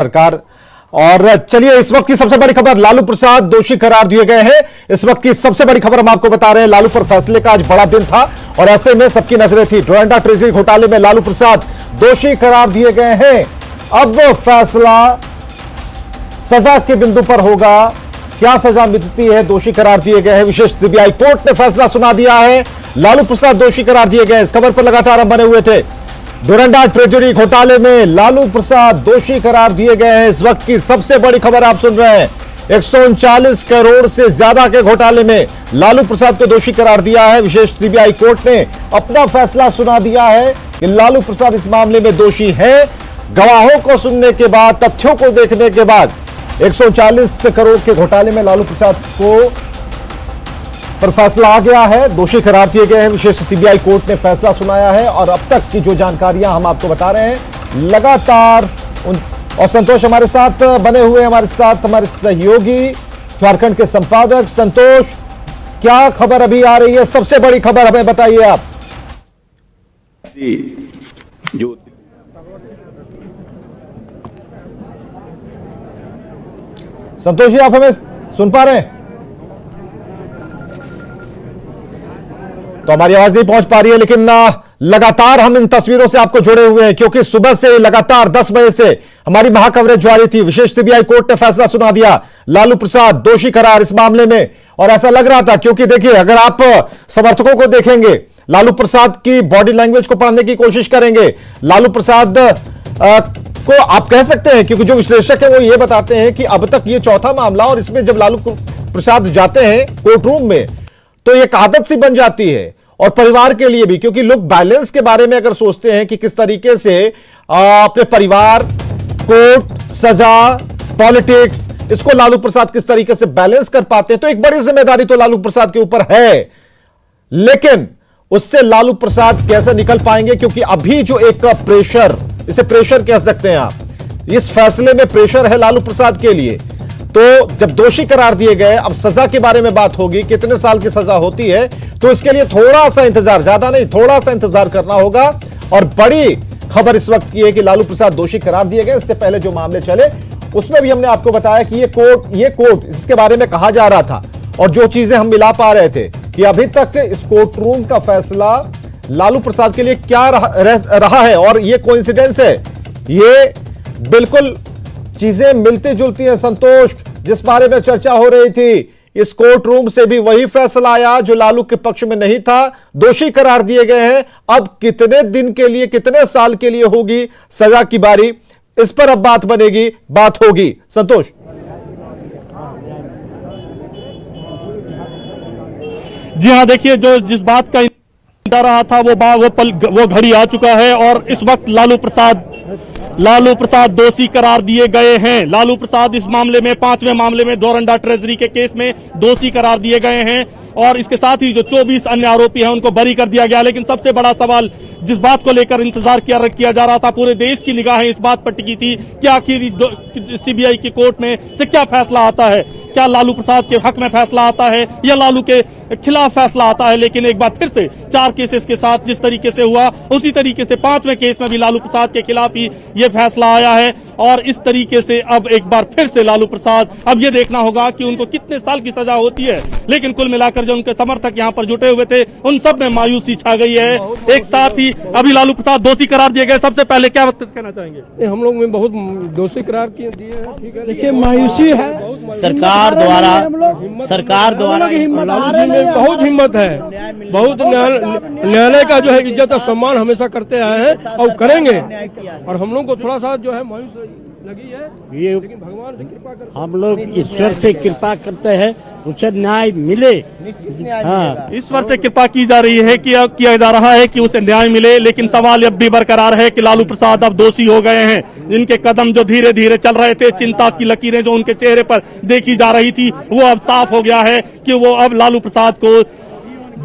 सरकार। और चलिए इस वक्त की सबसे बड़ी खबर, लालू प्रसाद दोषी करार दिए गए हैं। इस वक्त की सबसे बड़ी खबर हम आपको बता रहे हैं, लालू पर फैसले का आज बड़ा दिन था और ऐसे में सबकी नजरें थी। डोरंडा ट्रेजरी घोटाले में लालू प्रसाद दोषी करार दिए गए हैं। अब फैसला सजा के बिंदु पर होगा, क्या सजा मिलती है। दोषी करार दिए गए हैं, विशेष सीबीआई कोर्ट ने फैसला सुना दिया है। लालू प्रसाद दोषी करार दिए गए। इस खबर पर लगातार हम बने हुए थे। डोरंडा ट्रेजरी घोटाले में लालू प्रसाद दोषी करार दिए गए हैं। इस वक्त की सबसे बड़ी खबर आप सुन रहे हैं। 139 करोड़ से ज्यादा के घोटाले में लालू प्रसाद को दोषी करार दिया है। विशेष सीबीआई कोर्ट ने अपना फैसला सुना दिया है कि लालू प्रसाद इस मामले में दोषी है। गवाहों को सुनने के बाद, तथ्यों को देखने के बाद 140 करोड़ के घोटाले में लालू प्रसाद को पर फैसला आ गया है, दोषी करार दिए गए हैं। विशेष सीबीआई कोर्ट ने फैसला सुनाया है और अब तक की जो जानकारियां हम आपको बता रहे हैं लगातार। और संतोष हमारे साथ बने हुए, हमारे साथ हमारे सहयोगी झारखंड के संपादक संतोष, क्या खबर अभी आ रही है, सबसे बड़ी खबर हमें बताइए आप। जो संतोष जी, आप हमें सुन पा रहे हैं? तो हमारी आवाज नहीं पहुंच पा रही है, लेकिन लगातार हम इन तस्वीरों से आपको जुड़े हुए हैं क्योंकि सुबह से लगातार 10 बजे से हमारी महाकवरेज जारी थी। विशेष सीबीआई कोर्ट ने फैसला सुना दिया, लालू प्रसाद दोषी करार इस मामले में। और ऐसा लग रहा था क्योंकि देखिए, अगर आप समर्थकों को देखेंगे, लालू प्रसाद की बॉडी लैंग्वेज को पढ़ने की कोशिश करेंगे, लालू प्रसाद को आप कह सकते हैं, क्योंकि जो विश्लेषक है वो ये बताते हैं कि अब तक ये चौथा मामला, और इसमें जब लालू प्रसाद जाते हैं कोर्ट रूम में तो एक आदत सी बन जाती है। और परिवार के लिए भी, क्योंकि लोग बैलेंस के बारे में अगर सोचते हैं कि किस तरीके से अपने परिवार, कोर्ट, सजा, पॉलिटिक्स, इसको लालू प्रसाद किस तरीके से बैलेंस कर पाते हैं, तो एक बड़ी जिम्मेदारी तो लालू प्रसाद के ऊपर है। लेकिन उससे लालू प्रसाद कैसे निकल पाएंगे, क्योंकि अभी जो एक प्रेशर, इसे प्रेशर कह सकते हैं आप, इस फैसले में प्रेशर है लालू प्रसाद के लिए। तो जब दोषी करार दिए गए, अब सजा के बारे में बात होगी, कितने साल की सजा होती है, तो इसके लिए थोड़ा सा इंतजार, ज्यादा नहीं, थोड़ा सा इंतजार करना होगा। और बड़ी खबर इस वक्त की है कि लालू प्रसाद दोषी करार दिए गए। इससे पहले जो मामले चले उसमें भी हमने आपको बताया कि ये कोर्ट इसके बारे में कहा जा रहा था, और जो चीजें हम मिला पा रहे थे कि अभी तक इस कोर्ट रूम का फैसला लालू प्रसाद के लिए क्या रहा है। और ये कोइंसिडेंस है, ये बिल्कुल चीजें मिलती जुलती हैं। संतोष, जिस बारे में चर्चा हो रही थी, इस कोर्ट रूम से भी वही फैसला आया जो लालू के पक्ष में नहीं था, दोषी करार दिए गए हैं। अब कितने दिन के लिए, कितने साल के लिए होगी सजा की बारी, इस पर अब बात बनेगी, बात होगी। संतोष, जी हाँ, देखिए, जो जिस बात का इंतजार रहा था वो घड़ी आ चुका है और इस वक्त लालू प्रसाद दोषी करार दिए गए हैं। लालू प्रसाद इस मामले में, 5वें मामले में, डोरंडा ट्रेजरी के केस में दोषी करार दिए गए हैं और इसके साथ ही जो 24 अन्य आरोपी हैं उनको बरी कर दिया गया। लेकिन सबसे बड़ा सवाल, जिस बात को लेकर इंतजार किया जा रहा था, पूरे देश की निगाहें इस बात पर टिकी थी कि आखिर सीबीआई की कोर्ट में से क्या फैसला आता है, क्या लालू प्रसाद के हक में फैसला आता है या लालू के खिलाफ फैसला आता है। लेकिन एक बार फिर से 4 केसेस के साथ जिस तरीके से हुआ, उसी तरीके से 5वें केस में भी लालू प्रसाद के खिलाफ ही ये फैसला आया है। और इस तरीके से अब एक बार फिर से लालू प्रसाद, अब ये देखना होगा कि उनको कितने साल की सजा होती है। लेकिन कुल मिलाकर जो उनके समर्थक यहाँ पर जुटे हुए थे, उन सब में मायूसी छा गई है। एक साथ ही अभी लालू प्रसाद दोषी करार दिए गए, सबसे पहले क्या कहना चाहेंगे? हम लोग में बहुत दोषी करार दिए हैं, ठीक है। देखिए, मायूसी है, सरकार द्वारा बहुत हिम्मत है, बहुत न्यायालय का जो है इज्जत और सम्मान हमेशा करते आए हैं और करेंगे। और हम लोग को थोड़ा सा जो है मायूसी लगी है, ये लेकिन भगवान से कृपा कर, हम लोग ईश्वर से कृपा करते हैं, उसे न्याय मिले। हाँ, ईश्वर से कृपा की जा रही है, किया जा रहा है कि उसे न्याय मिले। लेकिन सवाल अब भी बरकरार है कि लालू प्रसाद अब दोषी हो गए हैं। इनके कदम जो धीरे धीरे चल रहे थे, चिंता की लकीरें जो उनके चेहरे पर देखी जा रही थी, वो अब साफ हो गया है कि वो अब लालू प्रसाद को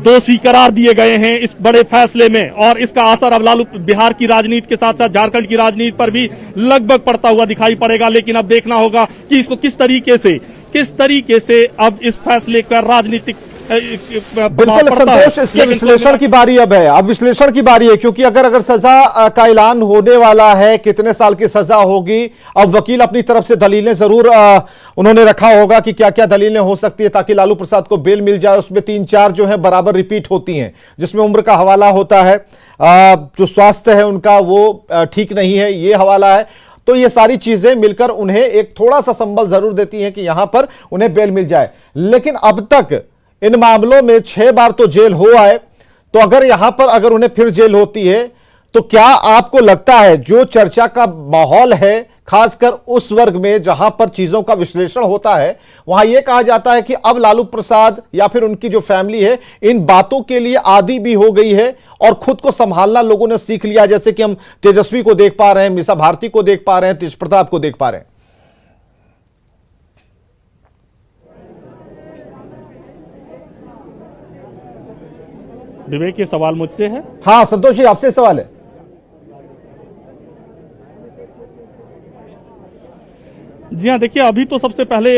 दोषी करार दिए गए हैं इस बड़े फैसले में। और इसका असर अब लालू बिहार की राजनीति के साथ साथ झारखंड की राजनीति पर भी लगभग पड़ता हुआ दिखाई पड़ेगा। लेकिन अब देखना होगा कि इसको किस तरीके से अब इस फैसले का राजनीतिक बिल्कुल संतोष, इसके विश्लेषण की बारी अब है। अब विश्लेषण की बारी है, क्योंकि अगर सजा का ऐलान होने वाला है, कितने साल की सजा होगी, अब वकील अपनी तरफ से दलीलें जरूर उन्होंने रखा होगा कि क्या क्या दलीलें हो सकती है ताकि लालू प्रसाद को बेल मिल जाए। उसमें 3-4 जो है बराबर रिपीट होती हैं, जिसमें उम्र का हवाला होता है, जो स्वास्थ्य है उनका वो ठीक नहीं है, ये हवाला है। तो ये सारी चीजें मिलकर उन्हें एक थोड़ा सा संबल जरूर देती हैं कि यहां पर उन्हें बेल मिल जाए। लेकिन अब तक इन मामलों में 6 बार तो जेल हो आए, तो अगर यहां पर अगर उन्हें फिर जेल होती है तो क्या आपको लगता है जो चर्चा का माहौल है, खासकर उस वर्ग में जहां पर चीजों का विश्लेषण होता है, वहां यह कहा जाता है कि अब लालू प्रसाद या फिर उनकी जो फैमिली है इन बातों के लिए आदी भी हो गई है और खुद को संभालना लोगों ने सीख लिया, जैसे कि हम तेजस्वी को देख पा रहे हैं, मीसा भारती को देख पा रहे हैं, तेज प्रताप को देख पा रहे हैं। विवेक, ये सवाल मुझसे है? हाँ संतोष जी, आपसे सवाल है। जी हाँ, देखिए अभी तो सबसे पहले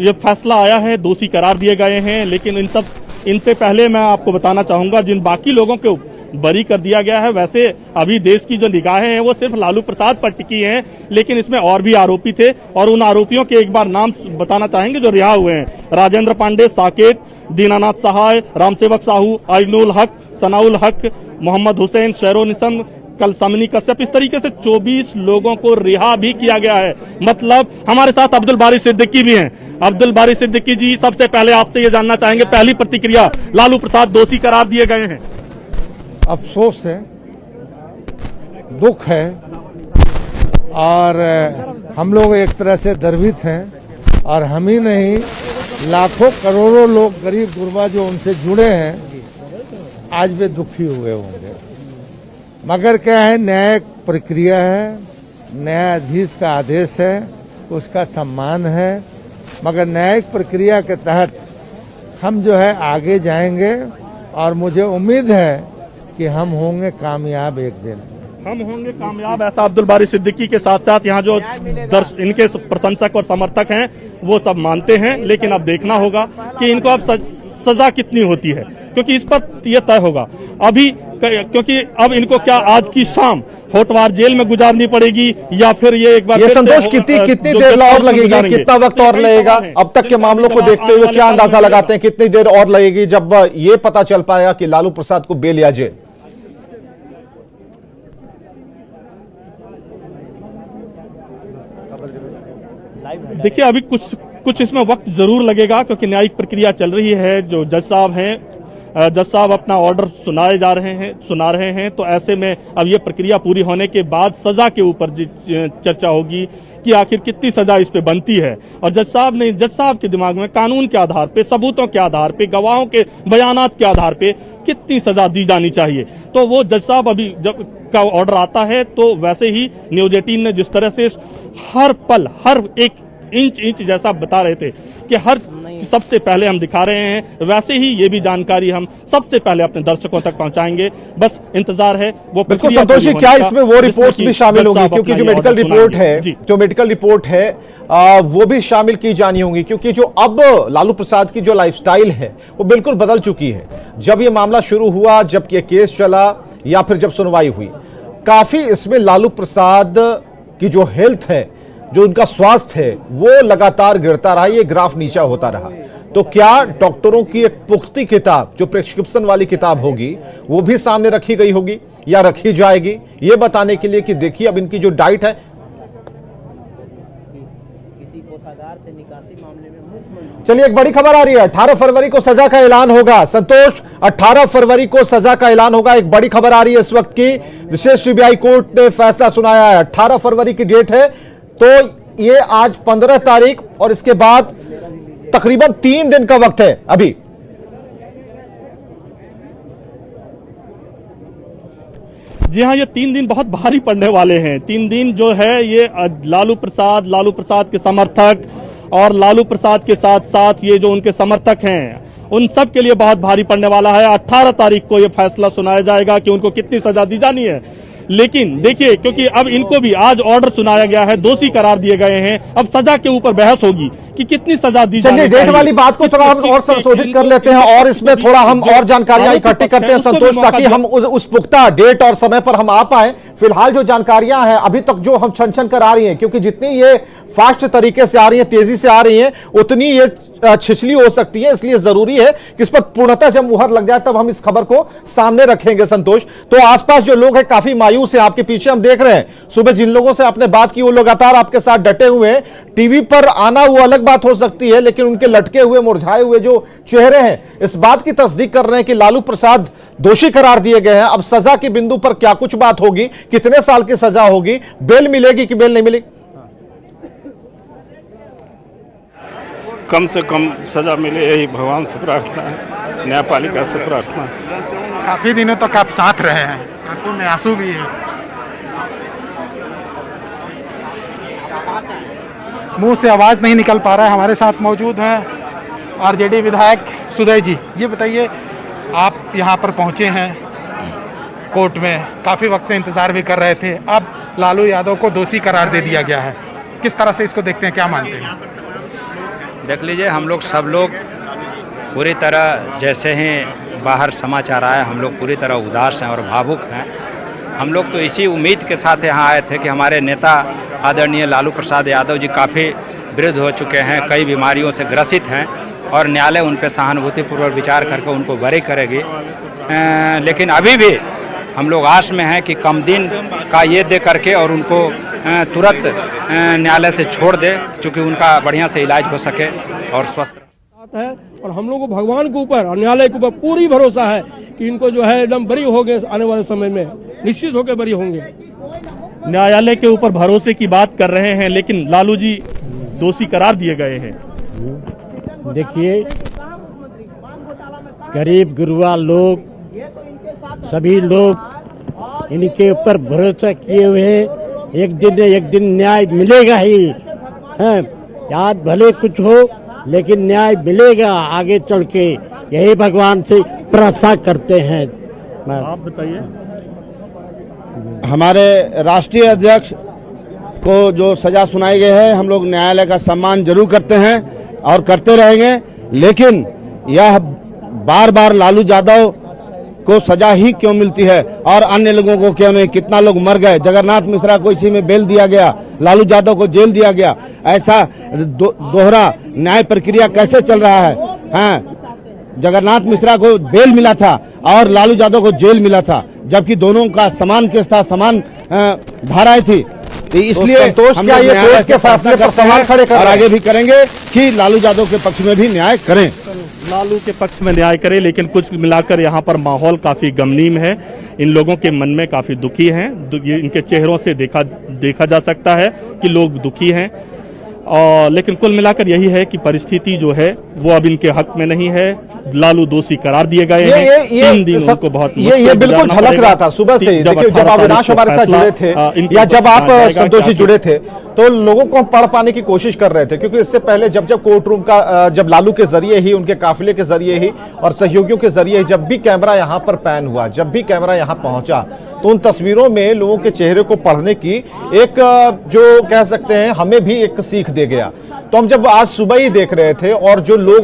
ये फैसला आया है, दोषी करार दिए गए हैं, लेकिन इनसे पहले मैं आपको बताना चाहूंगा जिन बाकी लोगों को बरी कर दिया गया है, वैसे अभी देश की जो निगाहें हैं वो सिर्फ लालू प्रसाद पर टिकी हैं, लेकिन इसमें और भी आरोपी थे और उन आरोपियों के एक बार नाम बताना चाहेंगे जो रिहा हुए हैं। राजेंद्र पांडे, साकेत, दीनानाथ सहाय, रामसेवक साहू, आइनुल हक, सनाउल हक, मोहम्मद हुसैन, शेरोनिसम, कल समनी कश्यप, इस तरीके से 24 लोगों को रिहा भी किया गया है। मतलब हमारे साथ अब्दुल बारी सिद्दीकी भी हैं। अब्दुल बारी सिद्दीकी जी, सबसे पहले आपसे ये जानना चाहेंगे, पहली प्रतिक्रिया, लालू प्रसाद दोषी करार दिए गए हैं। अफसोस है, दुख है और हम लोग एक तरह से गर्वित हैं और हम ही नहीं लाखों करोड़ों लोग गरीब गुरबा जो उनसे जुड़े हैं आज भी दुखी हुए होंगे। मगर क्या है, न्यायिक प्रक्रिया है, न्यायाधीश का आदेश है, उसका सम्मान है, मगर न्यायिक प्रक्रिया के तहत हम जो है आगे जाएंगे और मुझे उम्मीद है कि हम होंगे कामयाब एक दिन। हम होंगे कामयाब, ऐसा अब्दुल बारी सिद्दीकी के साथ साथ यहाँ जो इनके प्रशंसक और समर्थक हैं वो सब मानते हैं। लेकिन अब देखना होगा कि इनको अब सजा कितनी होती है, क्योंकि इस पर यह तय होगा अभी, क्योंकि अब इनको क्या आज की शाम होटवार जेल में गुजारनी पड़ेगी या फिर ये एक बार ये संतोष कितनी देर और लगेगी, कितना वक्त और लगेगा? अब तक के मामलों को देखते हुए क्या अंदाजा लगाते हैं कितनी देर और लगेगी जब ये पता चल पाएगा कि लालू प्रसाद को बेल या जेल? देखिए अभी कुछ इसमें वक्त जरूर लगेगा, क्योंकि न्यायिक प्रक्रिया चल रही है। जो जज साहब हैं, जज साहब अपना ऑर्डर सुना रहे हैं, तो ऐसे में अब ये प्रक्रिया पूरी होने के बाद सजा के ऊपर चर्चा होगी कि आखिर कितनी सजा इस पे बनती है। और जज साहब के दिमाग में कानून के आधार पे, सबूतों के आधार पे, गवाहों के बयानात के आधार पे कितनी सजा दी जानी चाहिए, तो वो जज साहब अभी जब का ऑर्डर आता है तो वैसे ही न्यूज 18 ने जिस तरह से हर पल, हर एक इंच जैसा बता रहे थे कि हर सबसे पहले हम दिखा रहे हैं, वैसे ही ये भी जानकारी हम सबसे पहले अपने दर्शकों तक पहुंचाएंगे। बस इंतजार है वो। बिल्कुल संतोष जी, क्या इसमें वो रिपोर्ट्स भी शामिल होंगी? क्योंकि जो मेडिकल रिपोर्ट है वो भी शामिल की जानी होंगी, क्योंकि जो अब लालू प्रसाद की जो लाइफस्टाइल है वो बिल्कुल बदल चुकी है। जब ये मामला शुरू हुआ, जब ये केस चला या फिर जब सुनवाई हुई, काफी इसमें लालू प्रसाद की जो हेल्थ है, जो उनका स्वास्थ्य है, वो लगातार गिरता रहा, ये ग्राफ नीचा होता रहा। तो क्या डॉक्टरों की एक पुख्ती किताब, जो प्रिस्क्रिप्शन वाली किताब होगी, वो भी सामने रखी गई होगी या रखी जाएगी, ये बताने के लिए कि देखिए अब इनकी जो डाइट है। चलिए, एक बड़ी खबर आ रही है, 18 फरवरी को सजा का ऐलान होगा। संतोष, 18 फरवरी को सजा का ऐलान होगा। एक बड़ी खबर आ रही है इस वक्त की, विशेष सीबीआई कोर्ट ने फैसला सुनाया है। 18 फरवरी की डेट है, तो ये आज 15 तारीख और इसके बाद तकरीबन 3 दिन का वक्त है अभी। जी हाँ, ये 3 दिन बहुत भारी पड़ने वाले हैं। 3 दिन जो है ये लालू प्रसाद के समर्थक और लालू प्रसाद के साथ साथ ये जो उनके समर्थक हैं, उन सब के लिए बहुत भारी पड़ने वाला है। 18 तारीख को ये फैसला सुनाया जाएगा कि उनको कितनी सजा दी जानी है। लेकिन देखिए, क्योंकि अब इनको भी आज ऑर्डर सुनाया गया है, दोषी करार दिए गए हैं, अब सजा के ऊपर बहस होगी कि कितनी सजा दी चलिए जानी डेट चाहिए। वाली बात को थोड़ा हम और संशोधित कर लेते हैं और इसमें थोड़ा हम और जानकारियां इकट्ठी करते हैं संतोष, ताकि हम उस पुख्ता डेट और समय पर हम आ पाए। फिलहाल जो जानकारियां हैं अभी तक जो हम छन कर आ रही हैं, क्योंकि जितनी ये फास्ट तरीके से आ रही है, तेजी से आ रही है, उतनी ये छिछली हो सकती है, इसलिए जरूरी है कि इस पर पूर्णतः जब मुहर लग जाए तब हम इस खबर को सामने रखेंगे। संतोष, तो आसपास जो लोग हैं काफी मायूस हैं, आपके पीछे हम देख रहे हैं, सुबह जिन लोगों से आपने बात की वो लगातार आपके साथ डटे हुए हैं। टीवी पर आना वो अलग बात हो सकती है, लेकिन उनके लटके हुए मुरझाए हुए जो चेहरे हैं इस बात की तस्दीक कर रहे हैं कि लालू प्रसाद दोषी करार दिए गए हैं। अब सजा के बिंदु पर क्या कुछ बात होगी, कितने साल की सजा होगी, बेल मिलेगी कि बेल नहीं मिलेगी? कम से कम सजा मिले यही भगवान से प्रार्थना है, न्यायपालिका से प्रार्थना है। काफी दिनों तक आप साथ रहे हैं, आंखों में आंसू भी है, मुंह से आवाज नहीं निकल पा रहा है। हमारे साथ मौजूद हैं आरजेडी विधायक सुदय जी। ये बताइए, आप यहाँ पर पहुँचे हैं कोर्ट में, काफी वक्त से इंतजार भी कर रहे थे, अब लालू यादव को दोषी करार दे दिया गया है, किस तरह से इसको देखते हैं, क्या मानते हैं? देख लीजिए, हम लोग सब लोग पूरी तरह, जैसे ही बाहर समाचार आया, हम लोग पूरी तरह उदास हैं और भावुक हैं। हम लोग तो इसी उम्मीद के साथ यहाँ आए थे कि हमारे नेता आदरणीय लालू प्रसाद यादव जी काफ़ी वृद्ध हो चुके हैं, कई बीमारियों से ग्रसित हैं और न्यायालय उन पर सहानुभूतिपूर्वक विचार करके उनको बरी करेगी। लेकिन अभी भी हम लोग आश में हैं कि कम दिन का ये दे करके और उनको तुरंत न्यायालय से छोड़ दे, क्योंकि उनका बढ़िया से इलाज हो सके और स्वस्थ है। और हम लोग को भगवान के ऊपर और न्यायालय के ऊपर पूरी भरोसा है कि इनको जो है एकदम बरी हो गए, आने वाले समय में निश्चित होकर बरी होंगे। न्यायालय के ऊपर भरोसे की बात कर रहे हैं, लेकिन लालू जी दोषी करार दिए गए हैं। देखिए, गरीब गुरबा लोग, सभी लोग इनके ऊपर भरोसा किए हुए हैं। एक दिन न्याय मिलेगा ही है, याद भले कुछ हो लेकिन न्याय मिलेगा आगे चल के, यही भगवान से प्रार्थना करते हैं। आप बताइए। हमारे राष्ट्रीय अध्यक्ष को जो सजा सुनाई गई है, हम लोग न्यायालय का सम्मान जरूर करते हैं और करते रहेंगे, लेकिन यह बार बार लालू यादव को सजा ही क्यों मिलती है और अन्य लोगों को क्यों नहीं? कितना लोग मर गए, जगन्नाथ मिश्रा को इसी में बेल दिया गया, लालू यादव को जेल दिया गया। ऐसा दोहरा न्याय प्रक्रिया कैसे चल रहा है? हाँ, जगन्नाथ मिश्रा को बेल मिला था और लालू यादव को जेल मिला था, जबकि दोनों का समान केस था, समान धाराएं थी। इसलिए संतोष, क्या ये कोर्ट के फैसले पर सवाल खड़े कर और आगे भी करेंगे कि लालू यादव के पक्ष में भी न्याय करें, लालू के पक्ष में न्याय करे। लेकिन कुछ मिलाकर यहाँ पर माहौल काफी गमगीन है, इन लोगों के मन में काफी दुखी हैं, इनके चेहरों से देखा जा सकता है कि लोग दुखी हैं। और लेकिन कुल मिलाकर यही है कि परिस्थिति जो है वो अब इनके हक में नहीं है। लालू दोषी करार दिए गए हैं। 3 दिन उनको बहुत ये बिल्कुल झलक रहा था सुबह से ही। देखिए, जब अविनाश हमारे साथ जुड़े थे या जब आप संतोषी जुड़े थे तो लोगों को हम पढ़ पाने की कोशिश कर रहे थे, क्योंकि इससे पहले जब कोर्ट रूम का, जब लालू के जरिए ही, उनके काफिले के जरिए ही और सहयोगियों के जरिए जब भी कैमरा यहाँ पर पैन हुआ, जब भी कैमरा यहाँ पहुंचा, तो उन तस्वीरों में लोगों के चेहरे को पढ़ने की एक, जो कह सकते हैं, हमें भी एक सीख दे गया। तो हम जब आज सुबह ही देख रहे थे और जो लोग